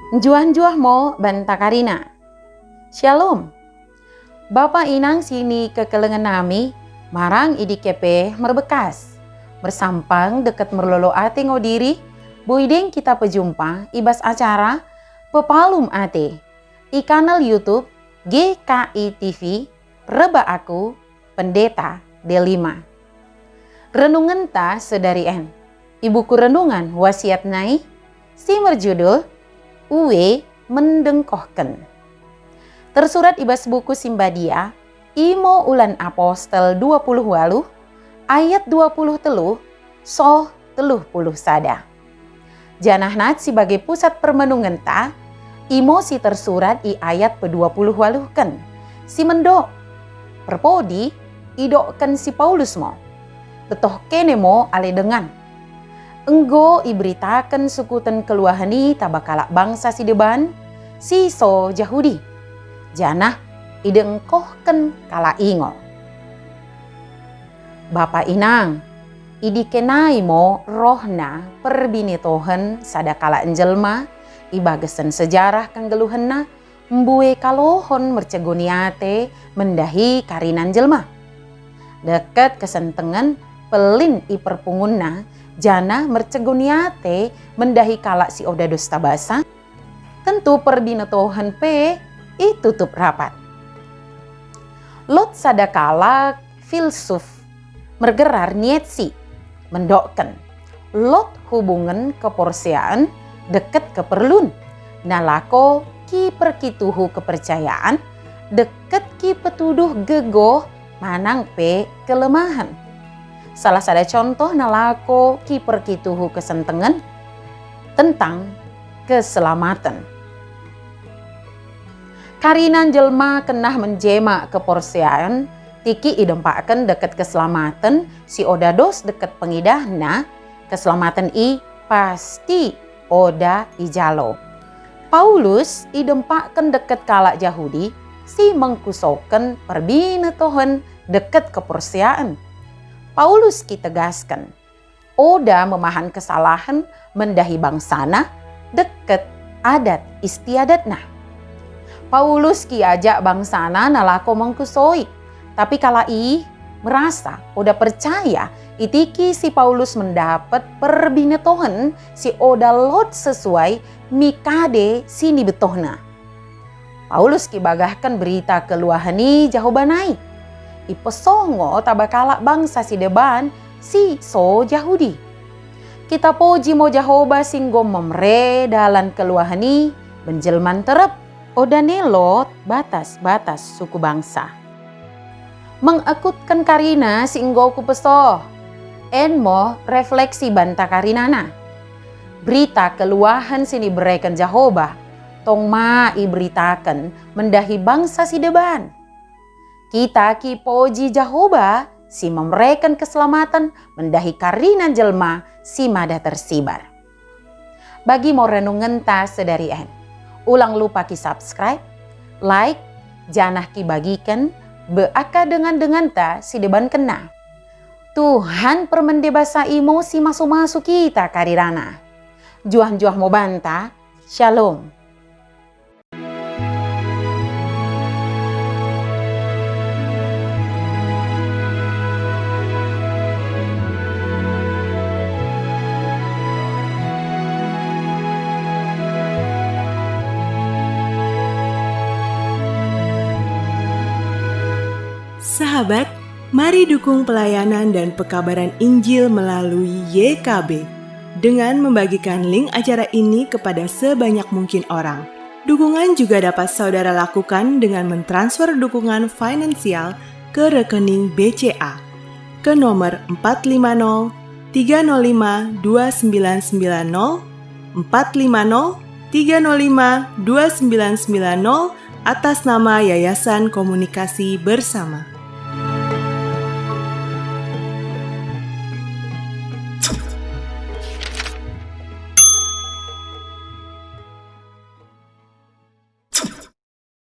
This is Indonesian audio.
Juah-juah mo banta Karina. Shalom. Bapak inang sini kekelengan nami, marang idi kepe merbekas. Bersampang deket merlolo ate ngodiri, buideng kita pejumpa ibas acara Pepalum ate. I kanal YouTube GKI TV, reba aku, pendeta D5. Renungan ta sedari en. Ibuku renungan wasiat nai, si merjudul Uwe mendengkohken. Tersurat ibas buku Simbadia, Imo Ulan Apostel 28, ayat 20 teluh, soh 30 sada. Janah sebagai pusat permenungan ta, Imo si tersurat i ayat pe-20 waluhken. Si mendok, perpodi, idokken si Paulus mo. Betoh kene mo ale dengan. Enggo iberitakan sukutan keluahani tabakala bangsa si deban, si so Yahudi. Janah idengkohken kala ingo. Bapak inang, idikenai mo rohna perbinitohen sadakala enjelma, ibagesen sejarah kanggeluhenna, mbue kalohon mercegoniate mendahi karinan jelma. Deket kesentengan pelin iperpungunna, jana mercegoniate mendahi kala si oda dosta basa, tentu perbinetohan pe tutup rapat. Lot sadakala filsuf mergerar Nietzsche mendokken Lot hubungan keporsiaan deket keperlun, nalako ki perkituhu kepercayaan deket ki petuduh gegoh manang pe kelemahan. Salah sada contoh nalako ki perkituhu kesentengan tentang keselamatan. Karinan jelma kenah menjema keporsiaan tiki idempaken deket keselamatan si oda dos deket pengidahna keselamatan i pasti oda ijalo. Paulus idempaken deket kala Yahudi si mengkusoken perbinetohen deket keporsiaan. Paulus kitegaskan, oda memahan kesalahan mendahi bangsana deket adat istiadatna. Paulus kiajak bangsana nalako mengkusoi, tapi kala merasa oda percaya itiki si Paulus mendapat perbinetohen si oda lot sesuai mikade sini betohna. Paulus kibagahkan berita keluahani jahobanai. Ipesongo tabakala bangsa si deban si so Yahudi. Kita poji mo Jahoba singgo memre dalan keluahani benjelman terep odanelot batas-batas suku bangsa. Mengekutkan karina singgo ku peso. Enmo refleksi banta karinana. Berita keluahan sini bereken Jahoba tong ma iberitakan mendahi bangsa si deban. Kita ki poji Jahoba si memberikan keselamatan mendahi karinan jelma si mada tersibar. Bagi mau renungan ta sedari en, ulang lupa ki subscribe, like, janah ki bagikan, beaka dengan ta si deban kena. Tuhan permendebasa imo si masuk-masuk kita karirana. Juah-juah mau banta, shalom. Sahabat, mari dukung pelayanan dan pekabaran Injil melalui YKB dengan membagikan link acara ini kepada sebanyak mungkin orang. Dukungan juga dapat saudara lakukan dengan mentransfer dukungan finansial ke rekening BCA ke nomor 450 305 2990 450 305 2990 atas nama Yayasan Komunikasi Bersama.